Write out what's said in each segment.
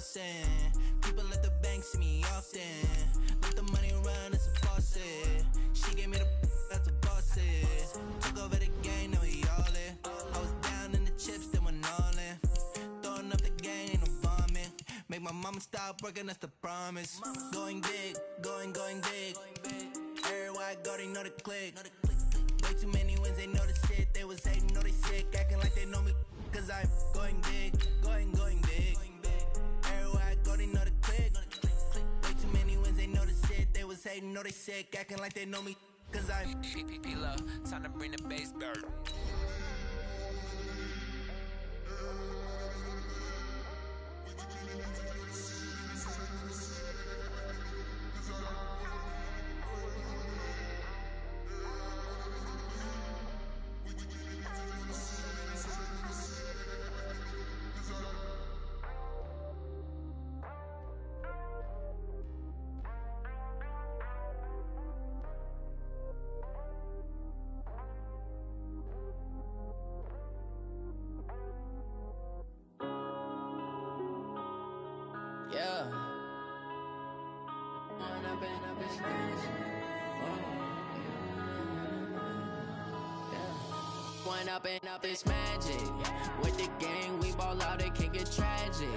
flossing. People at the bank see me often. Let the money run, it's a faucet. She gave me the that's a bosses. Took over the game, now we all in. I was down in the chips, then went all in. Throwing up the game, ain't no bombing. Make my mama stop working, that's the promise. Going big, going big. Everywhere I go, they know the click. Way too many wins, they know the shit. They was hating, know they sick, acting like they know me. Cause I'm going big, going big. Everywhere I go, they know the click. Way too many wins, they know the shit. They was hating, know they sick, acting like they know me. Cause I'm P-Love, time to bring the bass back. Yeah. One up and up is magic. With the gang, we ball out, it can get tragic.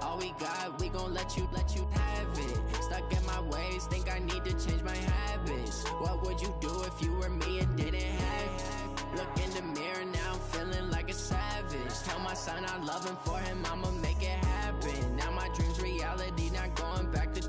All we got, we gon' let you have it. Stuck in my ways, think I need to change my habits. What would you do if you were me and didn't have it? Look in the mirror, now I'm feeling like a savage. Tell my son I love him, for him I'ma make it happen. Now my dream's reality, not going back to.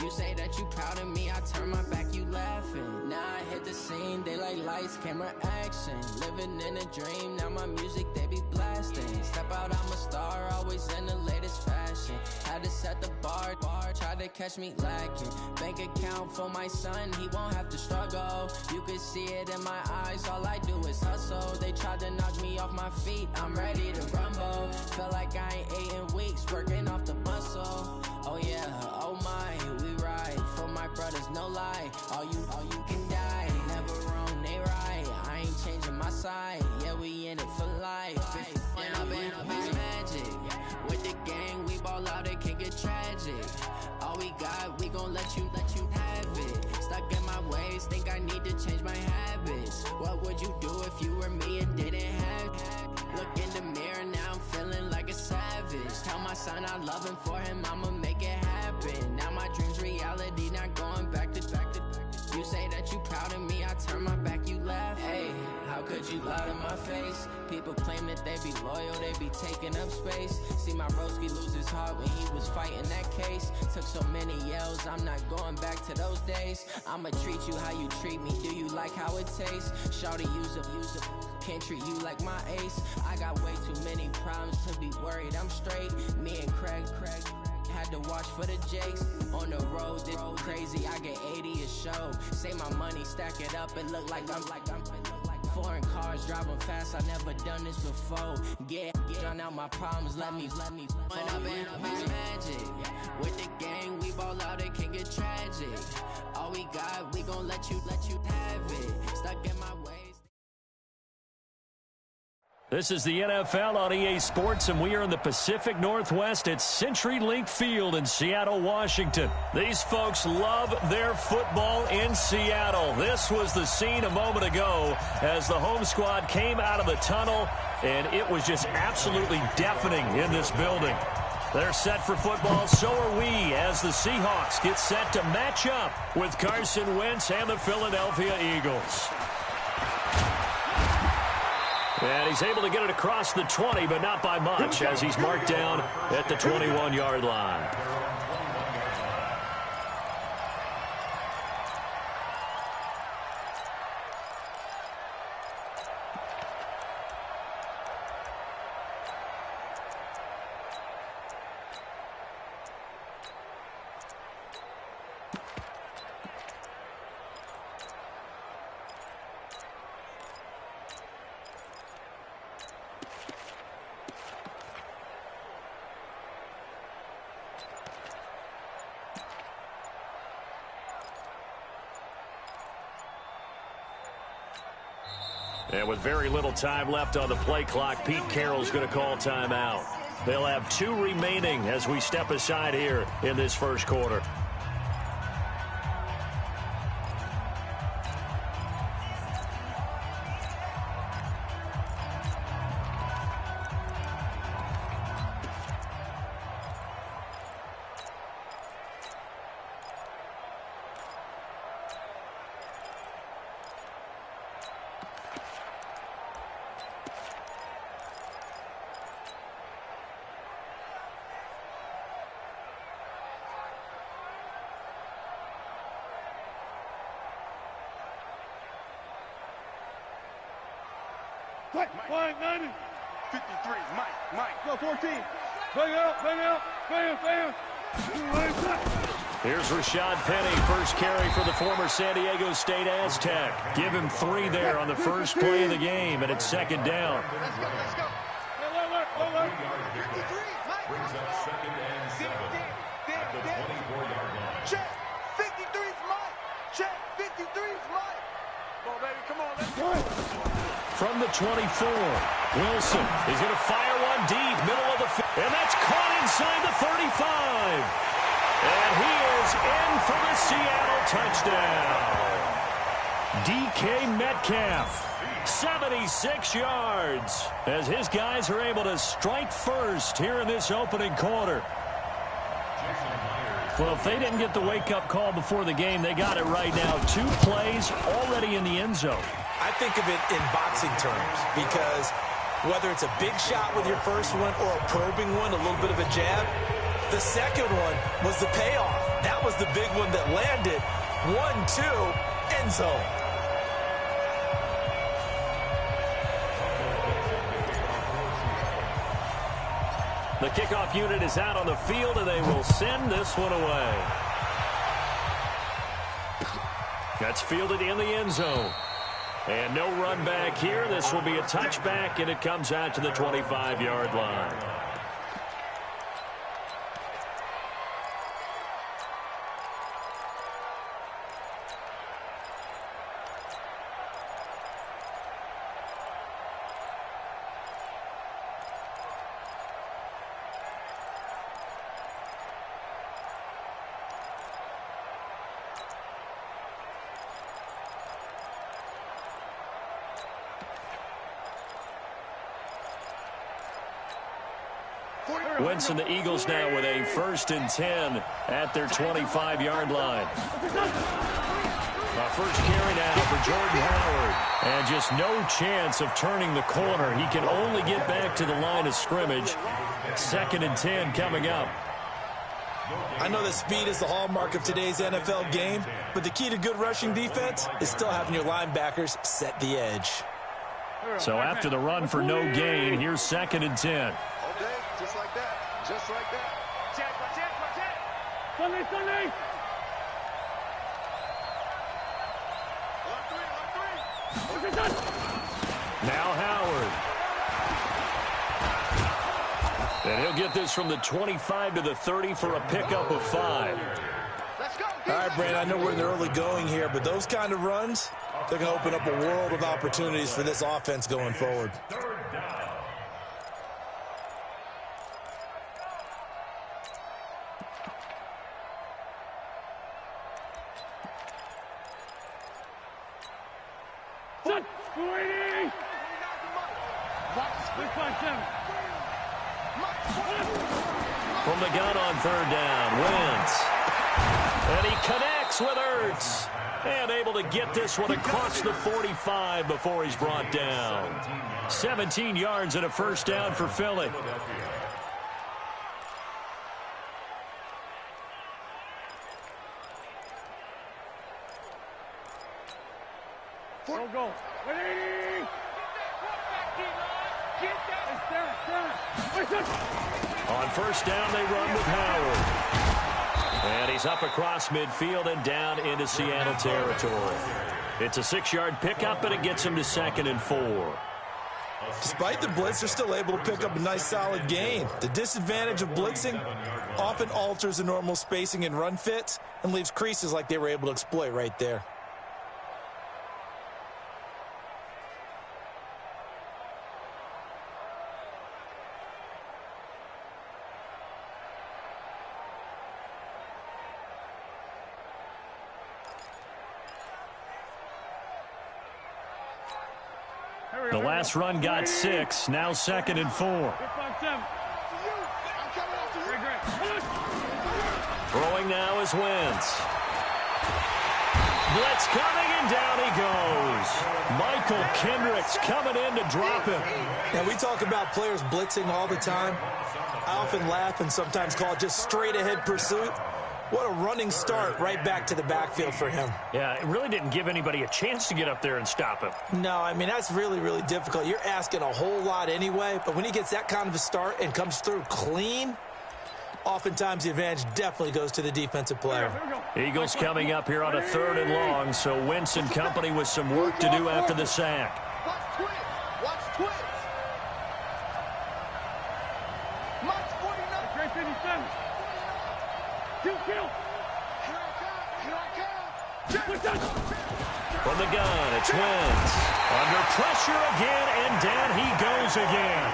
You say that you proud of me, I turn my back, you laughing. Now I hit the scene, they like lights, camera, action. Living in a dream, now my music, they be blasting. Step out, I'm a star, always in the latest fashion. Had to set the bar, tried to catch me lacking. Bank account for my son, he won't have to struggle. You can see it in my eyes, all I do is hustle. They tried to knock me off my feet, I'm ready to rumble. Feel like I ain't ate in weeks, working off the muscle. Oh yeah, oh my, we ride for my brothers, no lie. All you can die, never wrong, they right. I ain't changing my side, yeah, we in it for life. When I've been magic, with the gang, we ball out, it can get tragic. All we got, we gon' let you have it. Stuck in my ways, think I need to change my habits. What would you do if you were me and didn't have it? Look in the mirror, now I'm feeling like a savage. Tell my son I love him, for him I'ma make it happen. Now my dream's reality, not going back to. You say that you proud of me, I turn my back, you laugh. Hey, how could you lie to my face? People claim that they be loyal, they be taking up space. See my broski lose his heart when he was fighting that case. Took so many yells, I'm not going back to those days. I'ma treat you how you treat me, do you like how it tastes? Shawty use up, can't treat you like my ace. I got way too many problems to be worried, I'm straight. Me and Craig had to watch for the Jakes. On the road, this crazy, I get 80 a show. Say my money, stack it up, it look like I'm foreign cars, driving fast, I never done this before. Drown out my problems, let me When up and up is magic. With the gang, we ball out, it can get tragic. All we got, we gon' let you have it. Stuck in my ways. This is the NFL on EA Sports, and we are in the Pacific Northwest at CenturyLink Field in Seattle, Washington. These folks love their football in Seattle. This was the scene a moment ago as the home squad came out of the tunnel, and it was just absolutely deafening in this building. They're set for football, so are we, as the Seahawks get set to match up with Carson Wentz and the Philadelphia Eagles. And he's able to get it across the 20, but not by much, as he's marked down at the 21-yard line. And with very little time left on the play clock, Pete Carroll's going to call timeout. They'll have 2 remaining as we step aside here in this first quarter. Mike, 90. 53, Mike. Go 14. Bang out. Bam. Here's Rashad Penny, first carry for the former San Diego State Aztec. Give him 3 there on the first play of the game, and it's second down. Let's go. Hey, 53, Mike. Brings up second and 7 at the 24-yard line. Check. 53's Mike. Check. 53's Mike. Come on, baby. Come on. Let's go. From the 24, Wilson is going to fire one deep, middle of the field, and that's caught inside the 35. And he is in for the Seattle touchdown. DK Metcalf, 76 yards, as his guys are able to strike first here in this opening quarter. Well, if they didn't get the wake-up call before the game, they got it right now. 2 plays already in the end zone. I think of it in boxing terms because whether it's a big shot with your first one or a probing one, a little bit of a jab, the second one was the payoff. That was the big one that landed. 1-2, end zone. The kickoff unit is out on the field, and they will send this one away. That's fielded in the end zone. And no run back here. This will be a touchback, and it comes out to the 25-yard line. Winston, the Eagles now with a 1st and 10 at their 25-yard line. First carry now for Jordan Howard. And just no chance of turning the corner. He can only get back to the line of scrimmage. 2nd and 10 coming up. I know that speed is the hallmark of today's NFL game, but the key to good rushing defense is still having your linebackers set the edge. So after the run for no gain, here's 2nd and 10. Just like that. Check. Sunday. Now Howard. And he'll get this from the 25 to the 30 for a pickup of 5. Let's go. All right, Brandon, I know we're in the early going here, but those kind of runs, they're going to open up a world of opportunities for this offense going forward. From the gun on 3rd down, Wentz. And he connects with Ertz. And able to get this one across the 45 before he's brought down. 17 yards and a 1st down for Philly. Go. On 1st down, they run with Howard. And he's up across midfield and down into Seattle territory. It's a 6-yard pickup, and it gets him to 2nd and 4. Despite the blitz, they're still able to pick up a nice solid gain. The disadvantage of blitzing often alters the normal spacing and run fits and leaves creases like they were able to exploit right there. The last run got 6. Now 2nd and 4. Throwing now is Wentz. Blitz coming, and down he goes. Michael Kendricks coming in to drop him. And we talk about players blitzing all the time. I often laugh and sometimes call it just straight-ahead pursuit. What a running start right back to the backfield for him. Yeah, it really didn't give anybody a chance to get up there and stop him. No, I mean, that's really, really difficult. You're asking a whole lot anyway, but when he gets that kind of a start and comes through clean, oftentimes the advantage definitely goes to the defensive player. Eagles coming up here on a 3rd and long, so Wentz and company with some work to do after the sack. Watch twins. Watch twins. March 49. Great 57. Kill. Here I come. From the gun, it's Wentz. Under pressure again, and down he goes again.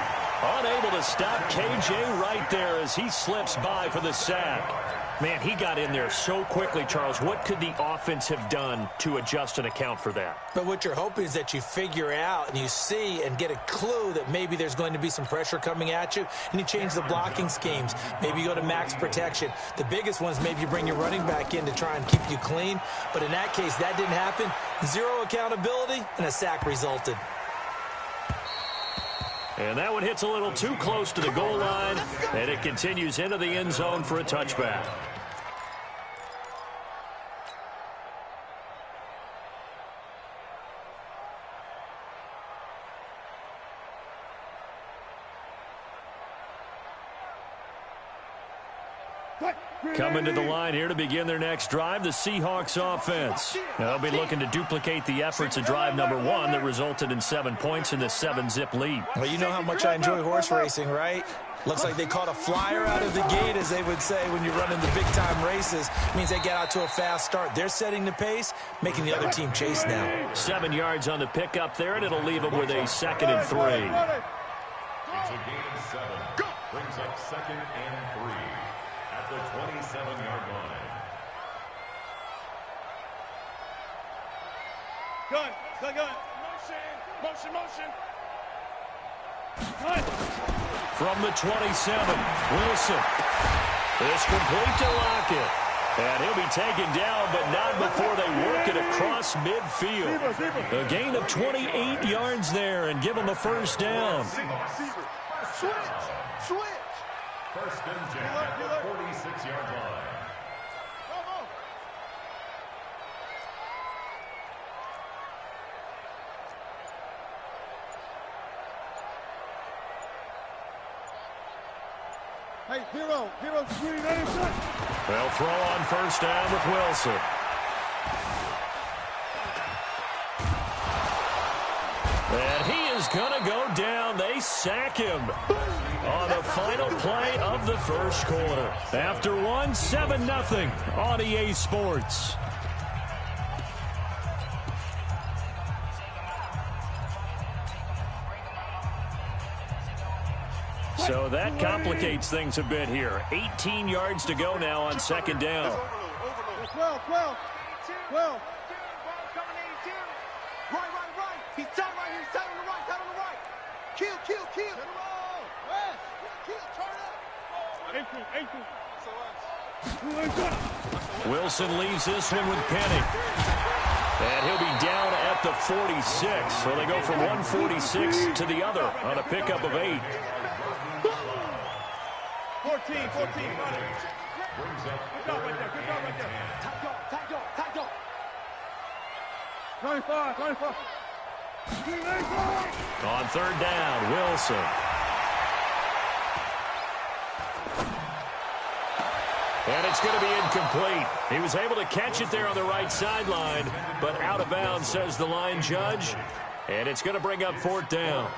Unable to stop KJ right there as he slips by for the sack. Man, he got in there so quickly, Charles. What could the offense have done to adjust and account for that? But what you're hoping is that you figure out and you see and get a clue that maybe there's going to be some pressure coming at you, and you change the blocking schemes. Maybe you go to max protection. The biggest ones, maybe you bring your running back in to try and keep you clean. But in that case, that didn't happen. 0 accountability, and a sack resulted. And that one hits a little too close to the goal line, and it continues into the end zone for a touchback. Coming to the line here to begin their next drive, the Seahawks offense. They'll be looking to duplicate the efforts of drive number 1 that resulted in 7 points in the 7-zip lead. Well, you know how much I enjoy horse racing, right? Looks like they caught a flyer out of the gate, as they would say when you run in the big-time races. It means they get out to a fast start. They're setting the pace, making the other team chase now. 7 yards on the pickup there, and it'll leave them with a 2nd and 3. It's a gain of 7. Brings up 2nd and 3. At the 27-yard line. Gun. Motion. Gun. From the 27, Wilson. It's complete to Lockett. And he'll be taken down, but not before they work it across midfield. A gain of 28 yards there and give them a first down. Switch. First and 10 at the 46-yard line. Hey, zero screen, intercept. They'll throw on first down with Wilson. And he is going to go down. They sack him on the final play of the first quarter. After 7-0 on EA Sports. So that complicates things a bit here. 18 yards to go now on 2nd down. 12. Right. He's tied right here. He's tied on the right. Kill. Wilson leaves this one with Penny. And he'll be down at the 46. So they go from 146 to the other on a pickup of 8. 14. Brings up 3rd and 10. Tight dog. 25. On 3rd down, Wilson. And it's going to be incomplete. He was able to catch it there on the right sideline, but out of bounds, says the line judge. And it's going to bring up 4th down.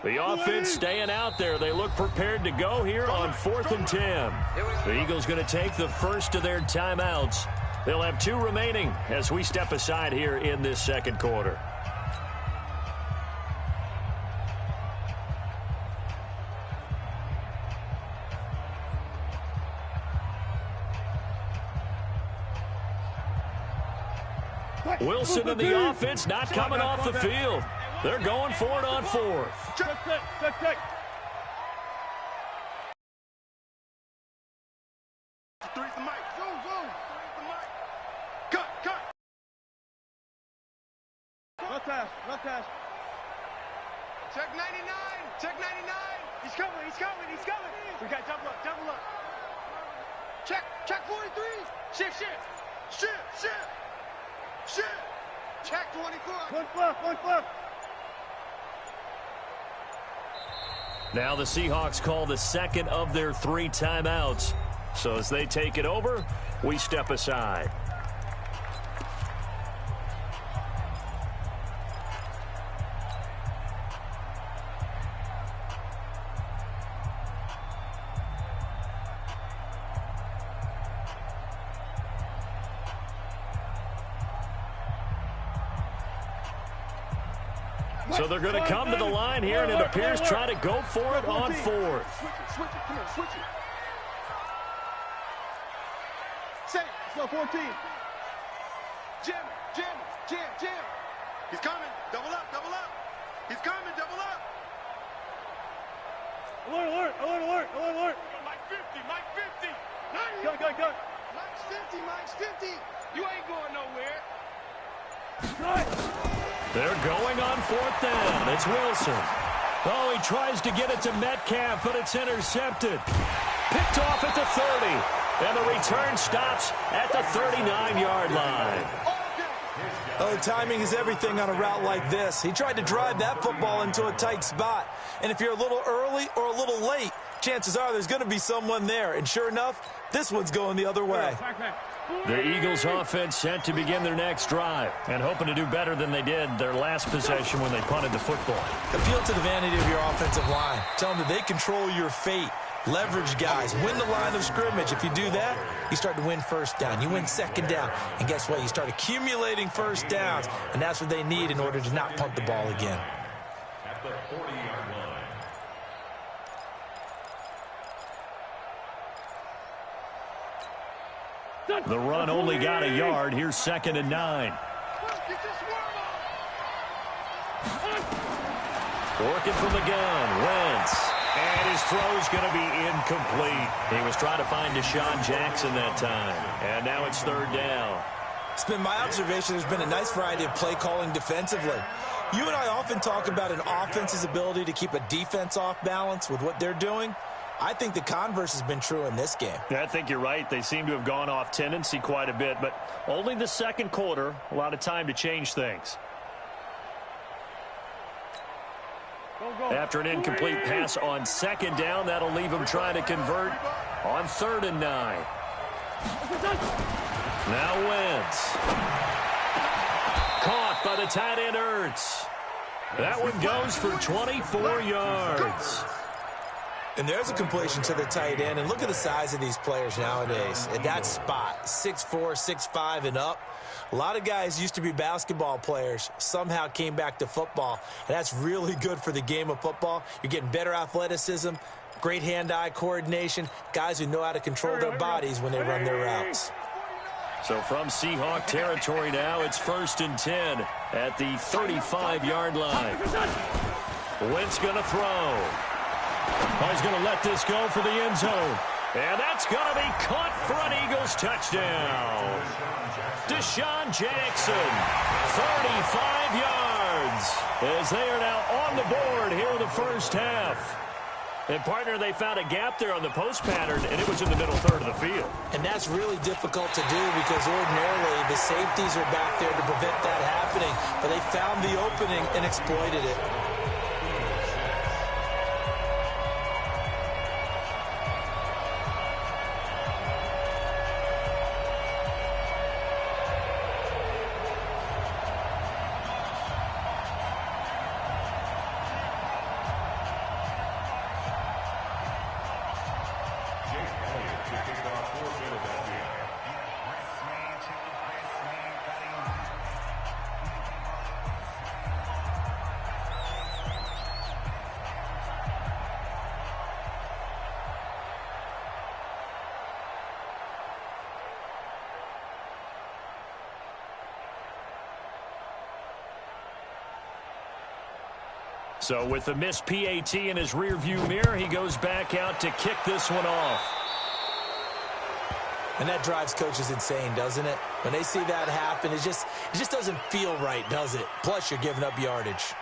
The offense staying out there. They look prepared to go here on 4th and 10. The Eagles going to take the first of their timeouts. They'll have 2 remaining as we step aside here in this second quarter. Wilson and the offense not coming off the field. They're going for it on 4th. Check. Three the mic. Zoom. The mic. Cut. Left hash. Check 99. He's coming. We got double up. Check 43. Shift. Check 24. One left. Now the Seahawks call the second of their 3 timeouts. So as they take it over, we step aside. So they're going to come to the line here, and it appears try to go for it on 4th. Switch it. Come on, switch it. Say, it's 14. Jam. He's coming. Double up. He's coming. Double up. Alert. Mike 50. Go. Mike's 50. You ain't going nowhere. They're going on 4th down. It's Wilson. Oh, he tries to get it to Metcalf, but it's intercepted. Picked off at the 30. And the return stops at the 39-yard line. Oh, timing is everything on a route like this. He tried to drive that football into a tight spot. And if you're a little early or a little late, chances are there's going to be someone there. And sure enough, this one's going the other way. The Eagles offense set to begin their next drive and hoping to do better than they did their last possession when they punted the football. Appeal to the vanity of your offensive line. Tell them that they control your fate. Leverage guys. Win the line of scrimmage. If you do that, you start to win first down. You win second down. And guess what? You start accumulating first downs. And that's what they need in order to not punt the ball again. At the 40-yard line. The run only got a yard. Here's 2nd and 9. Working from the gun. Wentz. And his throw's going to be incomplete. He was trying to find Deshaun Jackson that time. And now it's 3rd down. It's been my observation there's been a nice variety of play calling defensively. You and I often talk about an offense's ability to keep a defense off balance with what they're doing. I think the converse has been true in this game. Yeah, I think you're right. They seem to have gone off tendency quite a bit, but only the second quarter, a lot of time to change things. After an incomplete pass on 2nd down, that'll leave him trying to convert on 3rd and 9. Now Wentz. Caught by the tight end Ertz. That one goes for 24 yards. And there's a completion to the tight end. And look at the size of these players nowadays. At that spot, 6'4", 6'5", and up. A lot of guys used to be basketball players, somehow came back to football. And that's really good for the game of football. You're getting better athleticism, great hand-eye coordination, guys who know how to control their bodies when they run their routes. So from Seahawk territory now, it's 1st and 10 at the 35-yard line. Wentz going to throw. Oh, he's going to let this go for the end zone. And that's going to be caught for an Eagles touchdown. Deshaun Jackson, 35 yards, as they are now on the board here in the first half. And, partner, they found a gap there on the post pattern, and it was in the middle third of the field. And that's really difficult to do because ordinarily the safeties are back there to prevent that happening. But they found the opening and exploited it. So with the missed PAT in his rearview mirror, he goes back out to kick this one off. And that drives coaches insane, doesn't it? When they see that happen, it just doesn't feel right, does it? Plus, you're giving up yardage.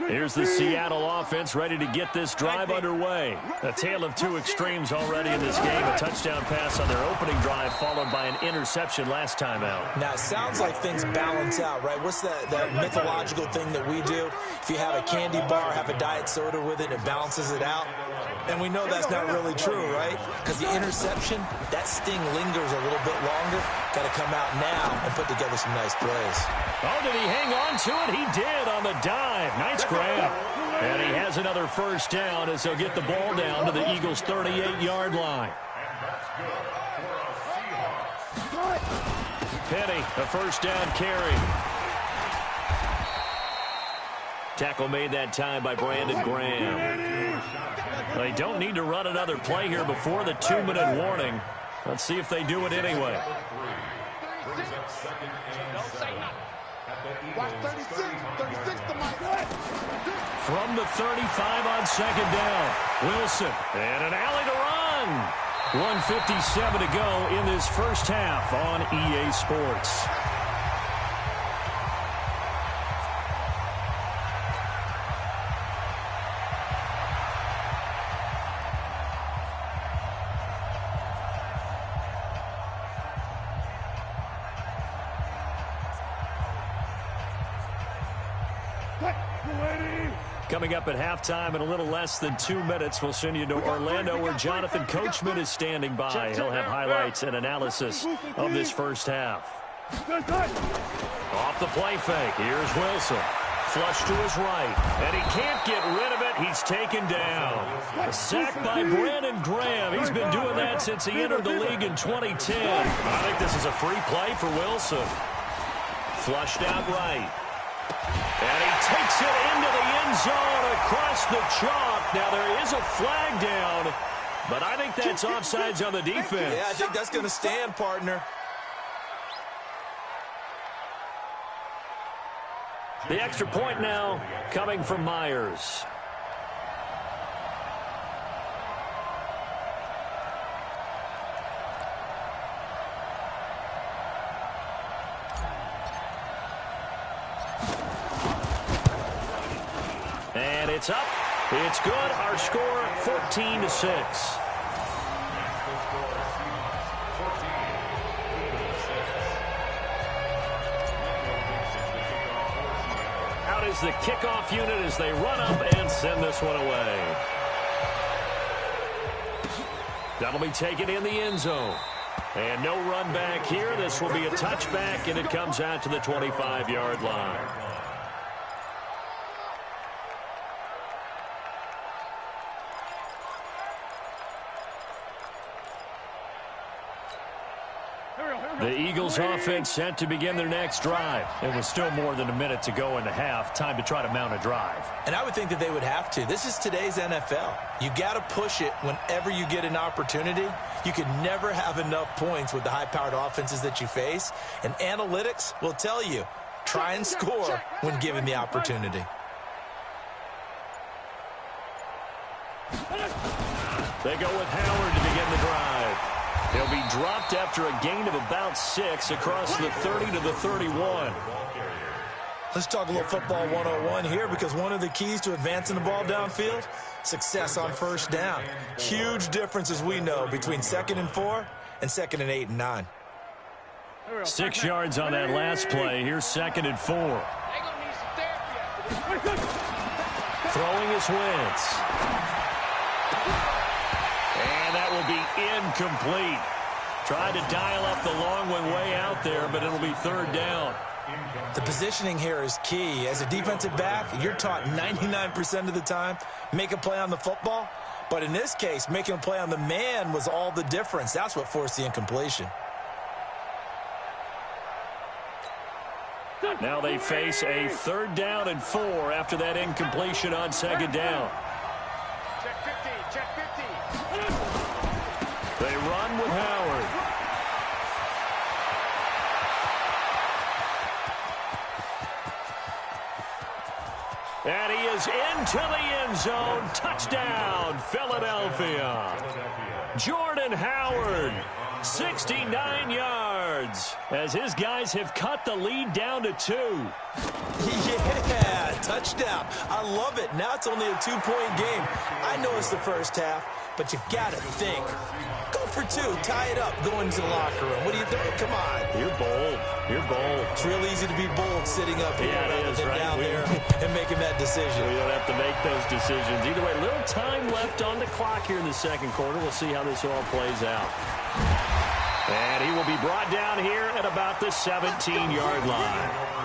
Here's the Seattle offense ready to get this drive underway. A tale of two extremes already in this game. A touchdown pass on their opening drive followed by an interception last time out. Now, it sounds like things balance out, right? What's that mythological thing that we do? If you have a candy bar, have a diet soda with it, it balances it out. And we know that's not really true, right? Because the interception, that sting lingers a little bit longer. Got to come out now and put together some nice plays. Oh, did he hang on to it? He did on the dive. Nice grab. And he has another first down as they'll get the ball down to the Eagles' 38-yard line. Penny, a first down carry. Tackle made that time by Brandon Graham. They don't need to run another play here before the 2-minute warning. Let's see if they do it anyway. From the 35 on second down, Wilson, and an alley to run. 1:57 to go in this first half on EA Sports. Coming up at halftime in a little less than 2 minutes, we'll send you to Orlando where Jonathan Coachman is standing by. He'll have highlights and analysis of this first half. Off the play fake, here's Wilson. Flush to his right, and he can't get rid of it. He's taken down. A sack by Brandon Graham. He's been doing that since he entered the league in 2010. I think this is a free play for Wilson. Flushed out right. And he takes it into the end zone across the chalk. Now, there is a flag down, but I think that's offsides on the defense. Yeah, I think that's going to stand, partner. The extra point now coming from Myers. And it's up. It's good. Our score 14-6. Out is the kickoff unit as they run up and send this one away. That'll be taken in the end zone. And no run back here. This will be a touchback, and it comes out to the 25-yard line. The Eagles offense set to begin their next drive. It was still more than a minute to go in the half. Time to try to mount a drive. And I would think that they would have to. This is today's NFL. You got to push it whenever you get an opportunity. You can never have enough points with the high-powered offenses that you face. And analytics will tell you, try and score when given the opportunity. They go with Howard to begin the drive. He'll be dropped after a gain of about 6 across the 30 to the 31. Let's talk a little football 101 here, because one of the keys to advancing the ball downfield, success on first down. Huge difference, as we know, between 2nd and 4 and 2nd and 8 and 9. 6 yards on that last play. Here's 2nd and 4. Throwing is Wentz. And that will be incomplete. Tried to dial up the long one way out there, but it'll be 3rd down. The positioning here is key. As a defensive back, you're taught 99% of the time, make a play on the football. But in this case, making a play on the man was all the difference. That's what forced the incompletion. Now they face a 3rd down and 4 after that incompletion on 2nd down. Check 15, check 15. They run with Howard. And he is into the end zone. Touchdown, Philadelphia. Jordan Howard, 69 yards. yards as his guys have cut the lead down to 2. Yeah, touchdown. I love it. Now it's only a 2-point game. I know it's the first half, but you got to think. Go for 2. Tie it up. Go into the locker room. What do you think? Come on. You're bold. You're bold. It's real easy to be bold sitting up here rather than down there and making that decision. We don't have to make those decisions. Either way, little time left on the clock here in the second quarter. We'll see how this all plays out. And he will be brought down here at about the 17-yard line.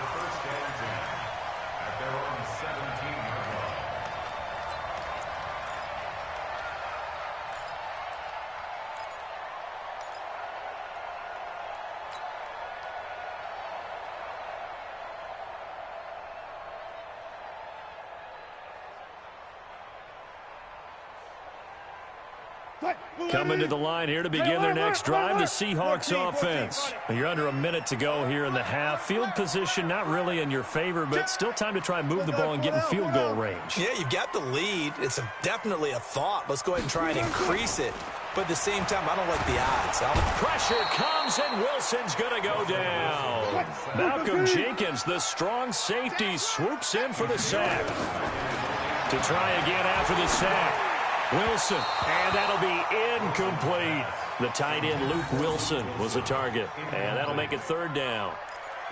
Coming to the line here to begin their next drive, the Seahawks offense. You're under a minute to go here in the half. Field position not really in your favor, but still time to try and move the ball and get in field goal range. Yeah, you've got the lead. It's definitely a thought. Let's go ahead and try and increase it. But at the same time, I don't like the odds. Pressure comes, and Wilson's going to go down. Malcolm Jenkins, the strong safety, swoops in for the sack. To try again after the sack. Wilson, and that'll be incomplete. The tight end, Luke Wilson, was the target, and that'll make it third down.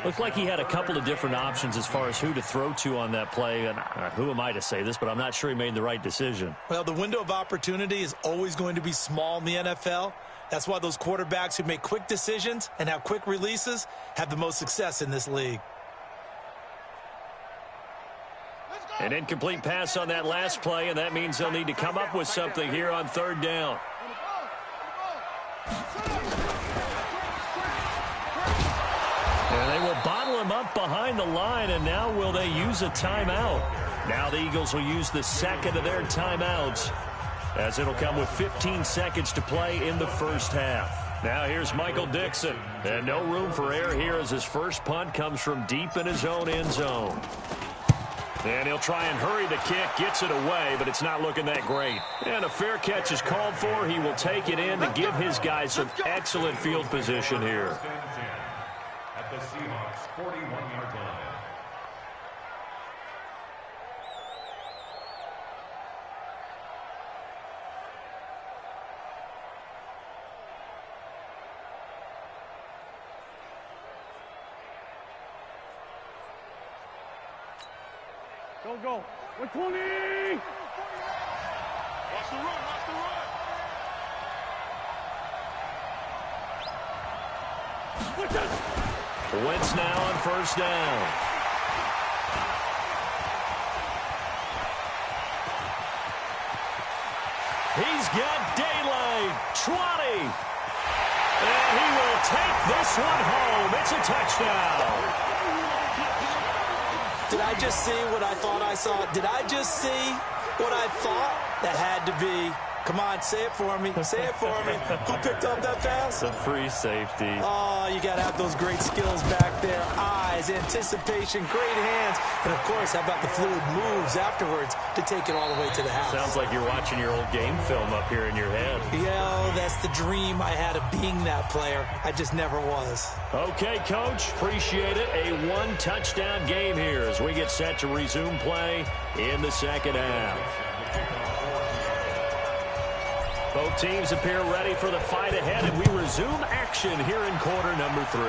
Looked like he had a couple of different options as far as who to throw to on that play, and who am I to say this, but I'm not sure he made the right decision. Well, the window of opportunity is always going to be small in the NFL. That's why those quarterbacks who make quick decisions and have quick releases have the most success in this league. An incomplete pass on that last play, and that means they'll need to come up with something here on third down. And they will bottle him up behind the line, and now will they use a timeout? Now the Eagles will use the second of their timeouts, as it'll come with 15 seconds to play in the first half. Now here's Michael Dixon, and no room for error here as his first punt comes from deep in his own end zone. And he'll try and hurry the kick, gets it away, but it's not looking that great. And a fair catch is called for. He will take it in to give his guys some excellent field position here. At the Seahawks 41-yard line. Go. 120. Watch the run. Wentz now on first down. He's got daylight. 20. And he will take this one home. It's a touchdown. Did I just see what I thought I saw? Did I just see what I thought? That had to be. Come on, say it for me. Say it for me. Who picked up that pass? The free safety. Oh, you got to have those great skills back there. Eyes, anticipation, great hands. And, of course, how about the fluid moves afterwards to take it all the way to the house? Sounds like you're watching your old game film up here in your head. Yeah, that's the dream I had of being that player. I just never was. Okay, Coach. Appreciate it. A one-touchdown game here as we get set to resume play in the second half. Both teams appear ready for the fight ahead, and we resume action here in quarter number 3.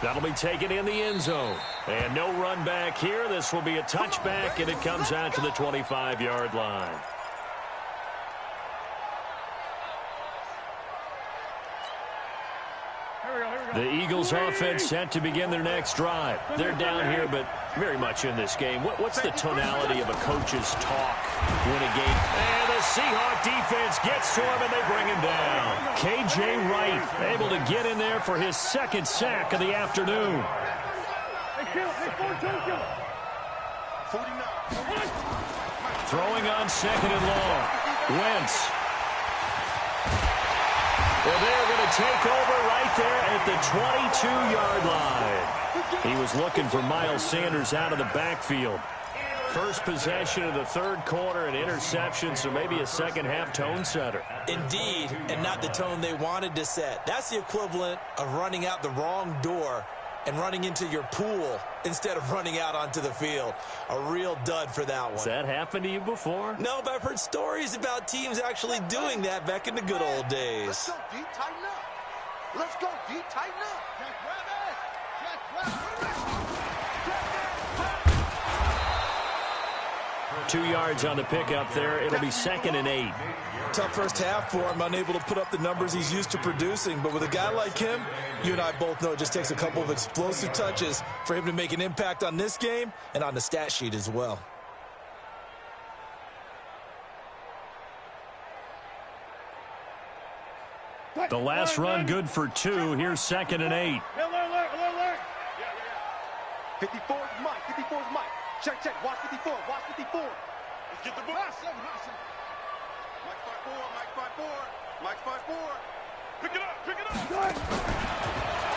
That'll be taken in the end zone. And no run back here. This will be a touchback, and it comes out to the 25-yard line. The Eagles offense set to begin their next drive. They're down here, but very much in this game. What's the tonality of a coach's talk when a game? And the Seahawk defense gets to him, and they bring him down. K.J. Wright able to get in there for his second sack of the afternoon. Throwing on second and long. Wentz. Well, they're going to take over right there at the 22-yard line. He was looking for Miles Sanders out of the backfield. first possession of the third quarter, an interception, so maybe a second-half tone setter. Indeed, and not the tone they wanted to set. That's the equivalent of running out the wrong door and running into your pool instead of running out onto the field. A real dud for that one. Has that happened to you before? No, but I've heard stories about teams actually doing that back in the good old days. Let's go, D. Tighten up. Let's go, D. Tighten up. 2 yards on the pickup there. It'll be 2nd and 8. Tough first half for him, unable to put up the numbers he's used to producing. But with a guy like him, you and I both know it just takes a couple of explosive touches for him to make an impact on this game and on the stat sheet as well. The last run good for 2. Here's 2nd and 8. 54 is Mike. 54 is Mike. Check, check. Watch 54. Watch 54. Let's get the ball. Mike 5-4. Mike 5-4. Mike 5-4. Pick it up. Pick it up.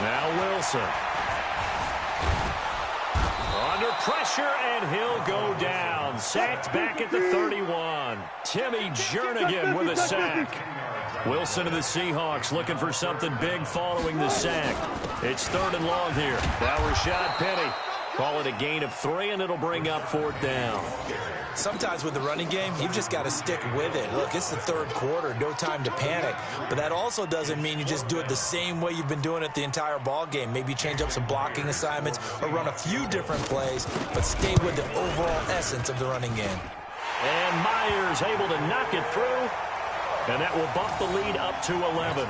Now Wilson. Under pressure, and he'll go down. Sacked back at the 31. Timmy Jernigan with a sack. Wilson of the Seahawks looking for something big following the sack. It's 3rd and long here. Now Rashad Penny. Call it a gain of 3, and it'll bring up 4th down. Sometimes with the running game, you've just got to stick with it. Look, it's the 3rd quarter, no time to panic. But that also doesn't mean you just do it the same way you've been doing it the entire ball game. Maybe change up some blocking assignments or run a few different plays, but stay with the overall essence of the running game. And Myers able to knock it through, and that will bump the lead up to 11.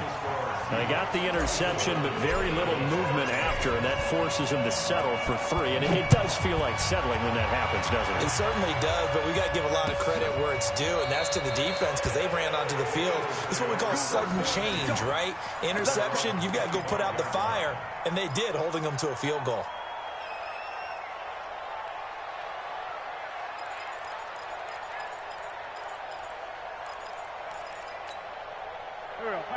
They got the interception, but very little movement after, and that forces him to settle for 3. And it does feel like settling when that happens, doesn't it? It certainly does, but we got to give a lot of credit where it's due, and that's to the defense because they ran onto the field. It's what we call sudden change, right? Interception, you got to go put out the fire, and they did, holding them to a field goal.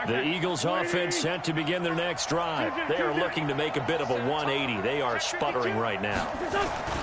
The Eagles offense set to begin their next drive. They are looking to make a bit of a 180. They are sputtering right now.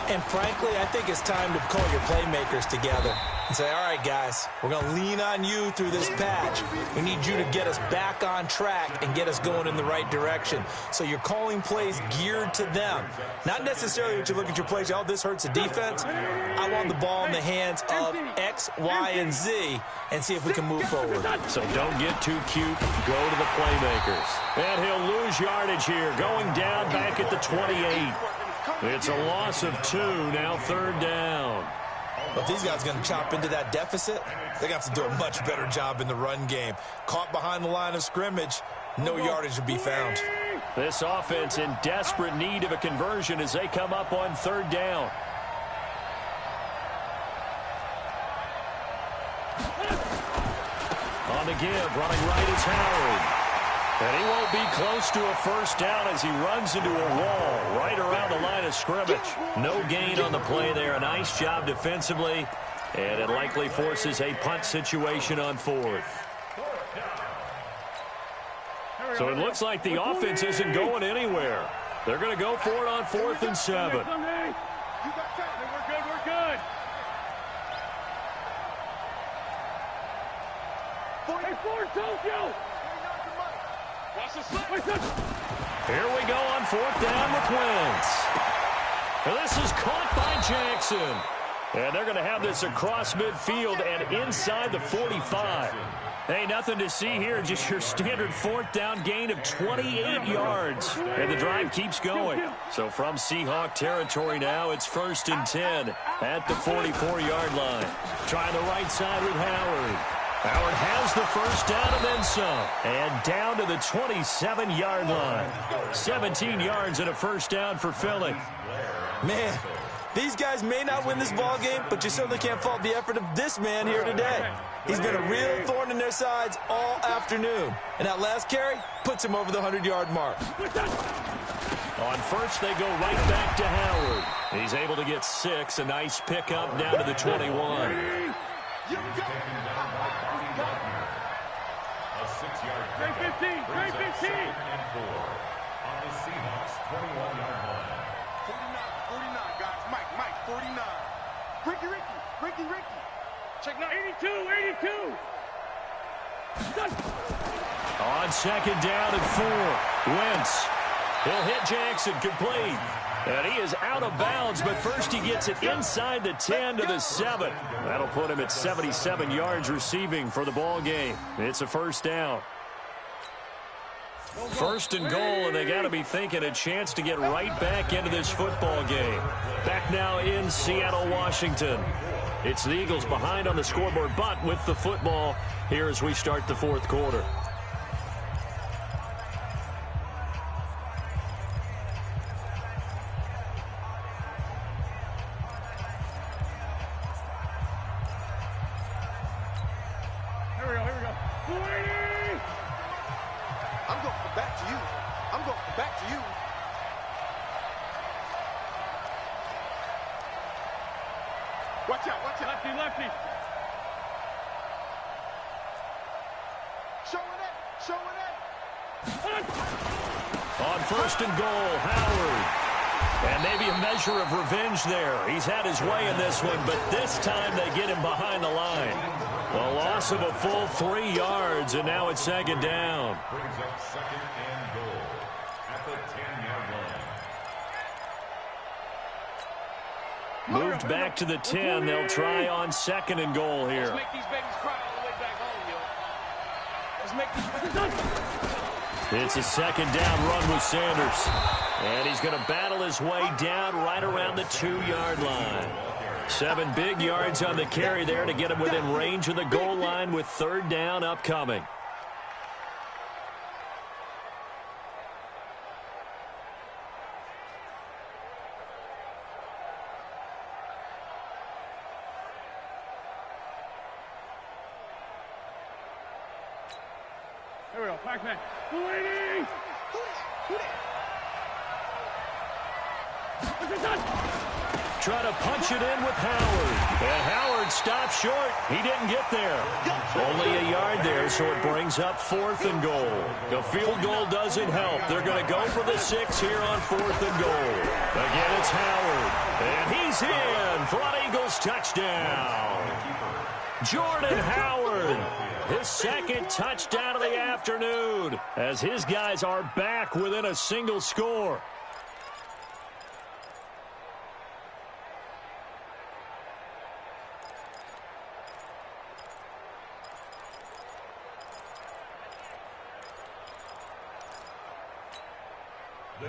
And frankly, I think it's time to call your playmakers together and say, all right, guys, we're going to lean on you through this patch. We need you to get us back on track and get us going in the right direction. So you're calling plays geared to them. Not necessarily that you look at your plays, oh, this hurts the defense. I want the ball in the hands of X, Y, and Z and see if we can move forward. So don't get too cute. Go to the playmakers. And he'll lose yardage here, going down back at the 28. It's a loss of 2, now 3rd down. But if these guys are going to chop into that deficit, they're going to have to do a much better job in the run game. Caught behind the line of scrimmage, no yardage to be found. This offense in desperate need of a conversion as they come up on 3rd down. On the give, running right is Howard. And he won't be close to a 1st down as he runs into a wall right around the line of scrimmage. No gain on the play there. A nice job defensively. And it likely forces a punt situation on 4th. So it looks like the offense isn't going anywhere. They're going to go for it on 4th and 7. We're good. We're good. Here we go on 4th down with Wentz. And this is caught by Jackson. And they're going to have this across midfield and inside the 45. Hey, nothing to see here, just your standard 4th down gain of 28 yards. And the drive keeps going. So from Seahawk territory now, it's 1st and 10 at the 44-yard line. Trying the right side with Howard. Howard has the 1st down and then some. And down to the 27-yard line. 17 yards and a 1st down for Philly. Man, these guys may not win this ball game, but you certainly can't fault the effort of this man here today. He's been a real thorn in their sides all afternoon. And that last carry puts him over the 100-yard mark. On 1st, they go right back to Howard. He's able to get 6. A nice pickup down to the 21. A 6-yard pickup brings up 2nd and 4 on the Seahawks' 21-yard line. 49, guys. Mike, 49. Ricky. Check now. 82. On second down and 4. Wentz. He'll hit Jackson complete. And he is out of bounds, but first he gets it inside the 10 to the 7. That'll put him at 77 yards receiving for the ball game. It's a first down. First and goal, and they got to be thinking a chance to get right back into this football game. Back now in Seattle, Washington. It's the Eagles behind on the scoreboard, but with the football here as we start the fourth quarter. Here we go. I'm going back to you. Watch out. Lefty. Showing it. On first and goal, Howard. And maybe a measure of revenge there. He's had his way in this one, but this time they get him behind the line. A loss of a full 3 yards, and now it's second down. Brings up second and goal at the 10-yard line. Moved back to the 10. They'll try on second and goal here. Let's make these babies cry all the way back home, yo. Let's make these babies. It's a second down run with Sanders. And he's going to battle his way down right around the 2-yard line. 7 big yards on the carry there to get him within range of the goal line with third down upcoming. Here we go, Pac-Man. Try to punch it in with Howard. And Howard stopped short. He didn't get there. Only a yard there, so it brings up fourth and goal. The field goal doesn't help. They're going to go for the 6 here on fourth and goal. Again, it's Howard. And he's in for an Eagles touchdown. Jordan Howard, his second touchdown of the afternoon, as his guys are back within a single score.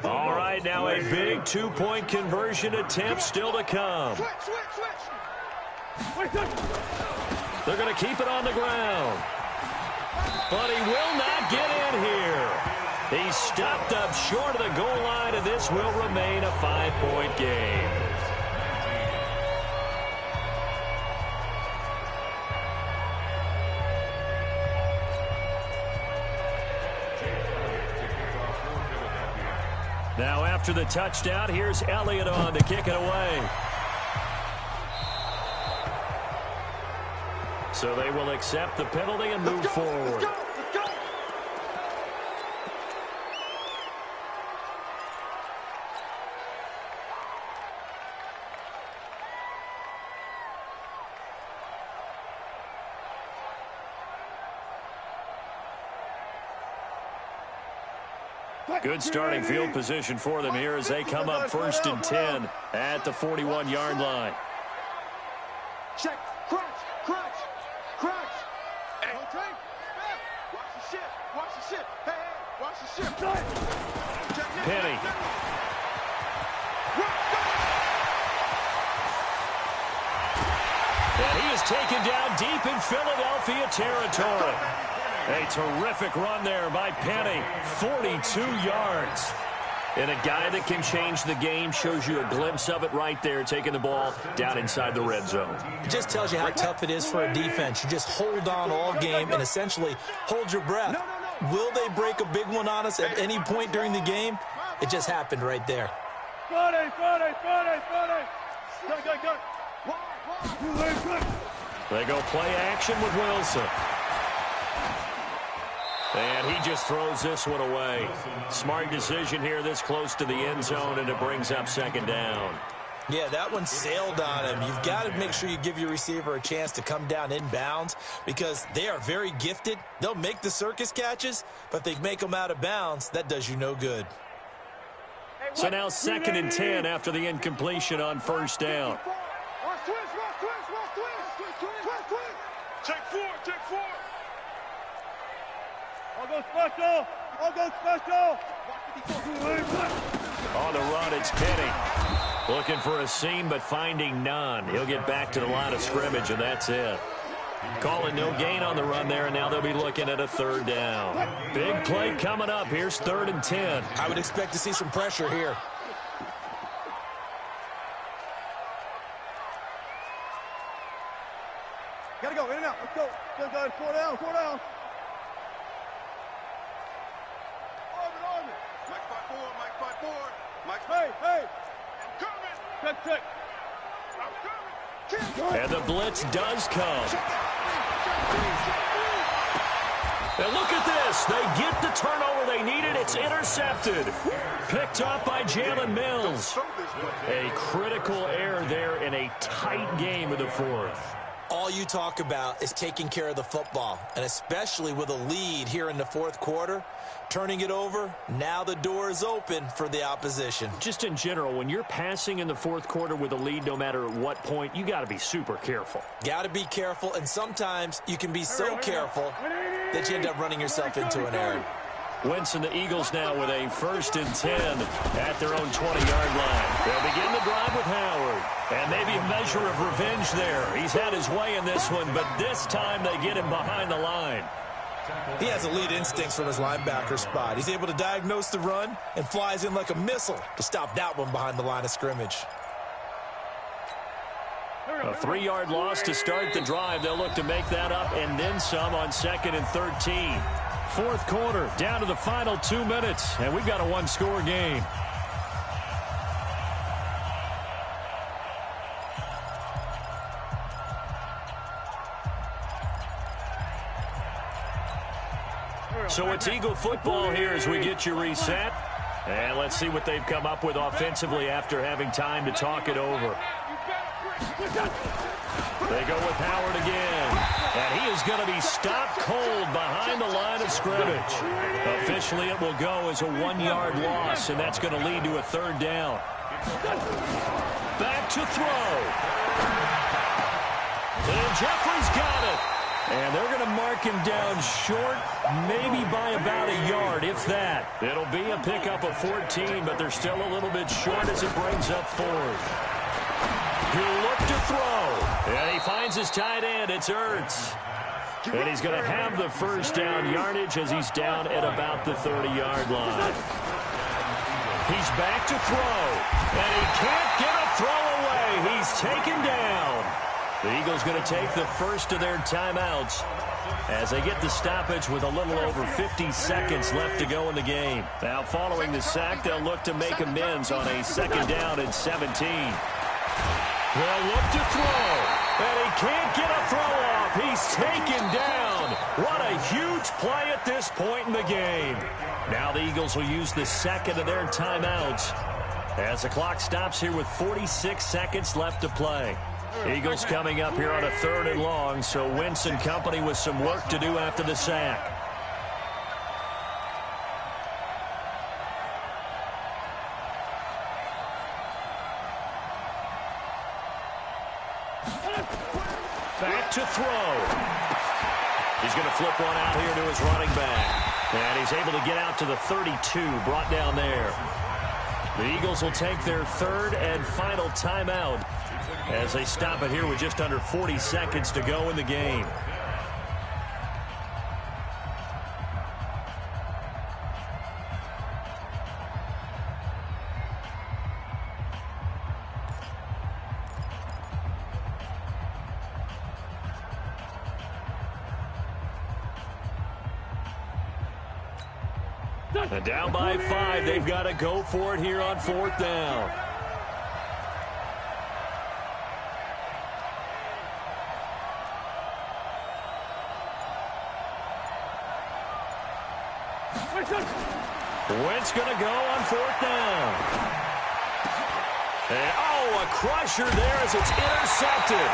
All right, now a big 2-point conversion attempt still to come. They're going to keep it on the ground. But he will not get in here. He's stopped up short of the goal line, and this will remain a 5-point game. Now after the touchdown, here's Elliott on to kick it away. So they will accept the penalty and move forward. Good starting field position for them here as they come up first and 10 at the 41-yard line. Check, crunch. Hey, watch the ship. Hey, watch the ship. Penny. And he is taken down deep in Philadelphia territory. A terrific run there by Penny. 42 yards. And a guy that can change the game, shows you a glimpse of it right there, taking the ball down inside the red zone. It just tells you how tough it is for a defense. You just hold on all game and essentially hold your breath. Will they break a big one on us at any point during the game? It just happened right there. They go play action with Wilson. And he just throws this one away. Smart decision here this close to the end zone, and it brings up second down. Yeah, that one sailed on him. You've got to make sure you give your receiver a chance to come down inbounds because they are very gifted. They'll make the circus catches, but if they make them out of bounds, that does you no good. So now 2nd and 10 after the incompletion on first down. Check four. I'll go special. On the run, it's Penny. Looking for a seam, but finding none. He'll get back to the line of scrimmage, and that's it. Calling no gain on the run there, and now they'll be looking at a 3rd down. Big play coming up. Here's 3rd and 10. I would expect to see some pressure here. Gotta go, in and out. Let's go. Go, guys. 4 down. Arvin. Mike 5-4. Mike. Hey. Coming. Check. I'm coming. And the blitz does come. And look at this. They get the turnover they needed. It's intercepted. Picked up by Jalen Mills. A critical error there in a tight game of the 4th. All you talk about is taking care of the football, and especially with a lead here in the 4th quarter, turning it over, now the door is open for the opposition. Just in general, when you're passing in the 4th quarter with a lead, no matter at what point, you got to be super careful. Got to be careful, and sometimes you can be so careful that you end up running yourself into an error. Wentz and the Eagles now with a 1st and 10 at their own 20-yard line. They'll begin the drive with Howard. And maybe a measure of revenge there. He's had his way in this one, but this time they get him behind the line. He has elite instincts from his linebacker spot. He's able to diagnose the run and flies in like a missile to stop that one behind the line of scrimmage. A 3-yard loss to start the drive. They'll look to make that up and then some on 2nd and 13. 4th quarter, down to the final 2 minutes, and we've got a 1-score game. So it's Eagle football here as we get you reset. And let's see what they've come up with offensively after having time to talk it over. They go with Howard again. And he is going to be stopped cold behind the line of scrimmage. Officially, it will go as a 1-yard loss, and that's going to lead to a 3rd down. Back to throw. And Jeffrey's got it. And they're going to mark him down short, maybe by about a yard, if that. It'll be a pickup of 14, but they're still a little bit short as it brings up 4th. He'll look to throw. And he finds his tight end. It's Ertz. And he's going to have the 1st down yardage as he's down at about the 30-yard line. He's back to throw. And he can't get a throw away. He's taken down. The Eagles going to take the first of their timeouts as they get the stoppage with a little over 50 seconds left to go in the game. Now, following the sack, they'll look to make amends on a 2nd down and 17. They'll look to throw, and he can't get a throw off. He's taken down. What a huge play at this point in the game. Now the Eagles will use the 2nd of their timeouts as the clock stops here with 46 seconds left to play. Eagles coming up here on a 3rd and long, so Wentz and company with some work to do after the sack. Back to throw. He's going to flip one out here to his running back. And he's able to get out to the 32, brought down there. The Eagles will take their 3rd and final timeout as they stop it here with just under 40 seconds to go in the game. And down by 5, they've got to go for it here on 4th down. Wentz going to go on 4th down. And, a crusher there as it's intercepted.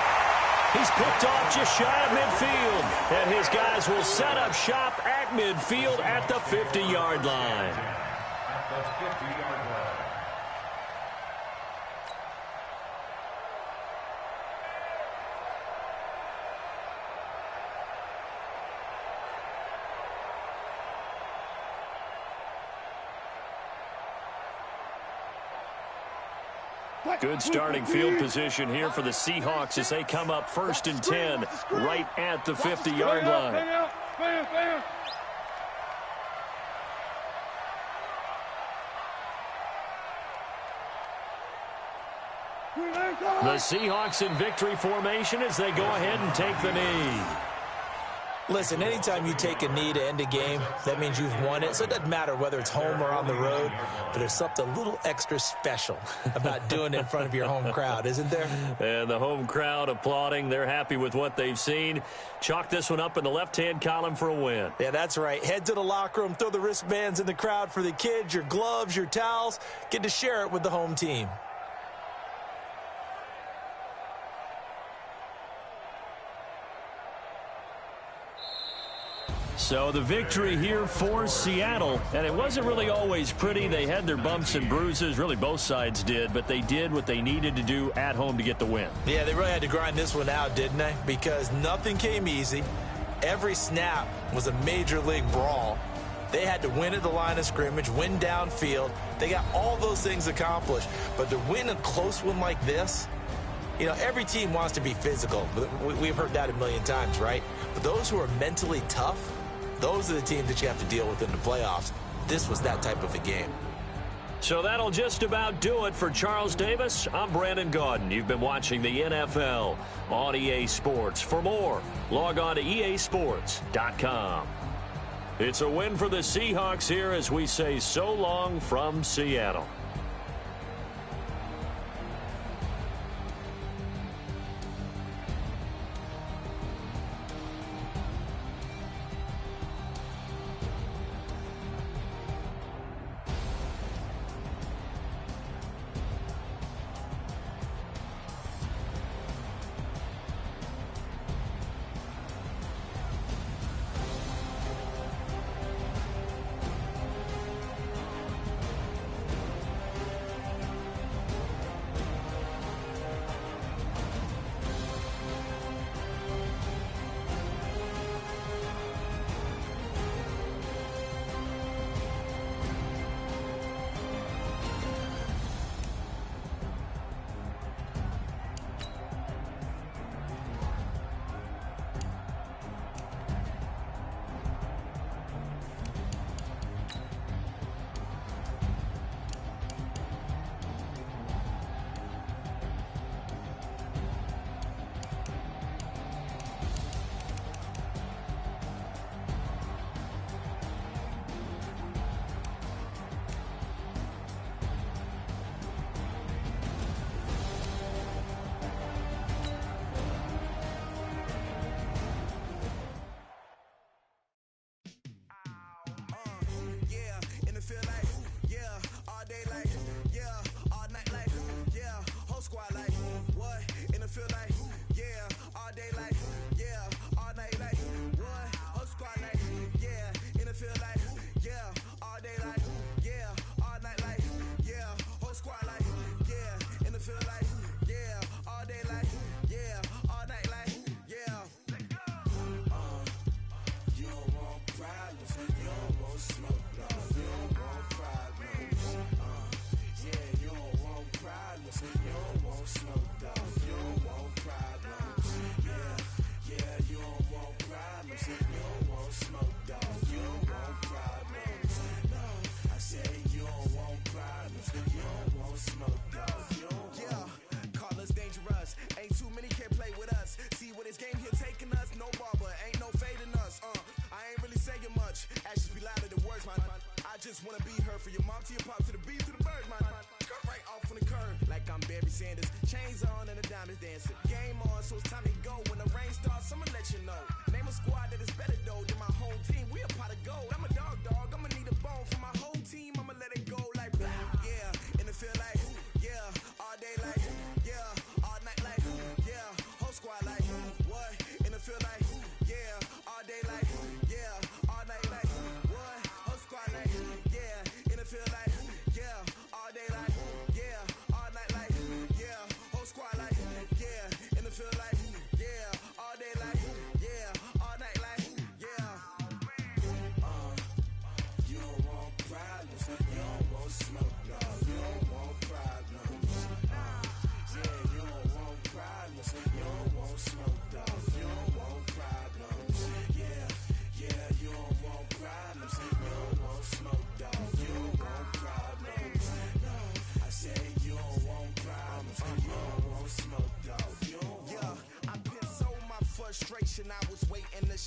He's picked off just shy of midfield, and his guys will set up shop at midfield at the 50-yard line. At the 50-yard line. Good starting field position here for the Seahawks as they come up 1st and 10 right at the 50-yard line. The Seahawks in victory formation as they go ahead and take the knee. Listen, anytime you take a knee to end a game, that means you've won it. So it doesn't matter whether it's home or on the road, but there's something a little extra special about doing it in front of your home crowd, isn't there? And the home crowd applauding. They're happy with what they've seen. Chalk this one up in the left-hand column for a win. Yeah, that's right. Head to the locker room, throw the wristbands in the crowd for the kids, your gloves, your towels. Get to share it with the home team. So the victory here for Seattle, and it wasn't really always pretty. They had their bumps and bruises, really both sides did, but they did what they needed to do at home to get the win. Yeah, they really had to grind this one out, didn't they? Because nothing came easy. Every snap was a major league brawl. They had to win at the line of scrimmage, win downfield. They got all those things accomplished. But to win a close one like this, you know, every team wants to be physical. We've heard that a million times, right? But those who are mentally tough, those are the teams that you have to deal with in the playoffs. This was that type of a game. So that'll just about do it for Charles Davis. I'm Brandon Gaudin. You've been watching the NFL on EA Sports. For more, log on to easports.com. It's a win for the Seahawks here as we say so long from Seattle. just wanna be her. From your mom to your pop to the beat to the birds, man. Cut right off on the curb like I'm Barry Sanders. Chains on and the diamonds dancing. Game on, so it's time to go. When the rain starts, I'ma let you know. Name a squad that is better though than my whole team. We a pot of gold. I'm a dog. I'ma need a bone for my whole team. I'ma let it go like yeah, and it feel like yeah, all day like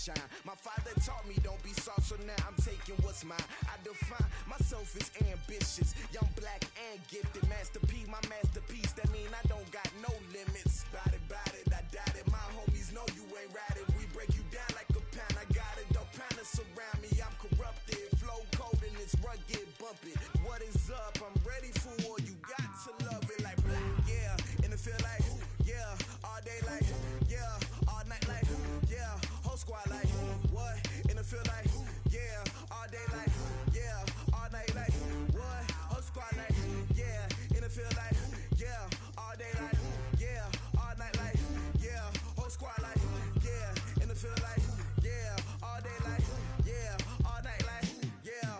shine. My father taught me don't be soft, so now I'm taking what's mine. I define myself as ambitious, young, black, and gifted. Master P, my masterpiece. That mean I don't got no limits. Bout it, I doubt it. My homies know you ain't ratted. We break you down like a pound. I got it, don't panic surround me. I'm corrupted, flow cold and it's rugged, bumpy. What is up? I'm ready for war. You got to love it like black, yeah. And it feel like, yeah. All day like, yeah. All night like, yeah. Whole squad like, what? And it feel like, yeah. All day like, yeah. All night like, what? Whole squad like, yeah. And it feel like, yeah. All day like, yeah. All night like, yeah. Whole squad like, yeah. And it feel like, yeah. All day like, yeah. All night like, yeah.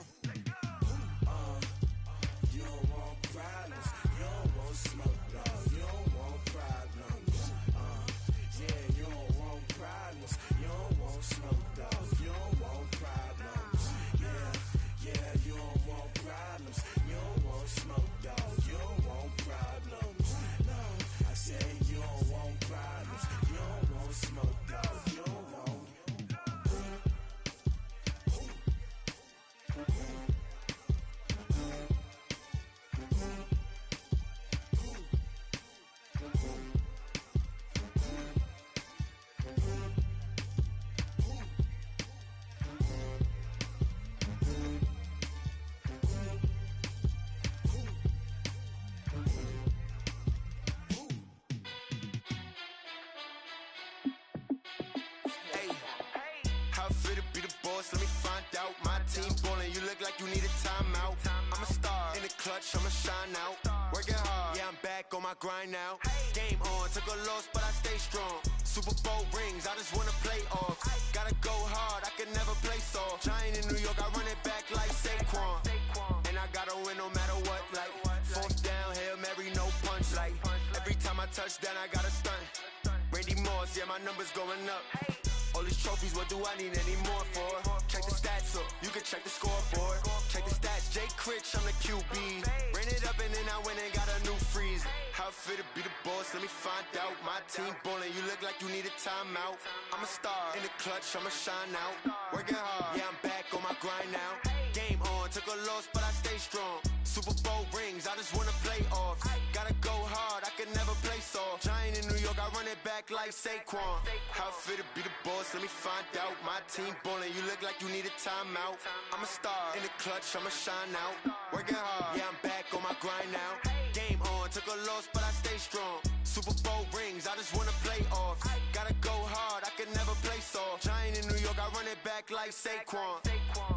You don't want problems. You don't want smoke, dog. You don't want problems. Yeah, you don't want problems. You don't want smoke, dog. You don't want problems. Yeah, you don't want problems. You don't want smoke, dog. You don't want problems. No, I said you don't want problems. You don't want smoke, dog. You don't want. Let me find out. My team ballin', you look like you need a timeout. I'm a star in the clutch, I'ma shine out. Working hard, yeah, I'm back on my grind now. Game on, took a loss, but I stay strong. Super Bowl rings, I just wanna play off. Gotta go hard, I can never play soft. Giant in New York, I run it back like Saquon. And I gotta win no matter what, like fourth down, Hail Mary, no punch. Like every time I touch down, I gotta stunt. Randy Moss, yeah, my numbers going up. All these trophies, what do I need any more for? Check the stats up, you can check the scoreboard. Check the stats, Jay Critch, I'm the QB. Ran it up and then I went and got a new freeze. How it feel to be the boss, let me find out. My team ballin', you look like you need a timeout. I'm a star in the clutch, I'ma shine out. Working hard, yeah, I'm back on my grind now. Game on, took a loss, but I stay strong. Super Bowl rings, I just wanna play off. Gotta go hard, I can never play soft. Giant in New York, I run it back like Saquon. How it feel to be the boss, let me find out. My team ballin', you look like you need a timeout. I'm a star in the clutch, I'ma shine out. Working hard, yeah, I'm back on my grind now. Game on, took a loss, but I stay strong. Super Bowl rings, I just wanna play off. Gotta go hard, I can never play soft. Giant in New York, I run it back like Saquon.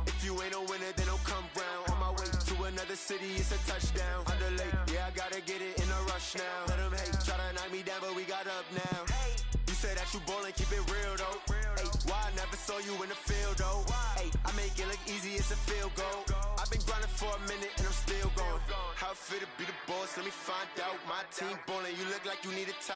If you ain't a winner, then don't come round. On my way to another city, it's a touchdown. Underlay, yeah, I gotta get it in a rush now. Let them hate, try to knock me down, but we got up now. You say that you ballin', keep it real though. Ay, why I never saw you in the field though? Ay, I make it look easy, it's a field goal. I've been grinding for a minute and I'm still going. How it feel to be the boss, let me find out. My team ballin', you look like you need a time.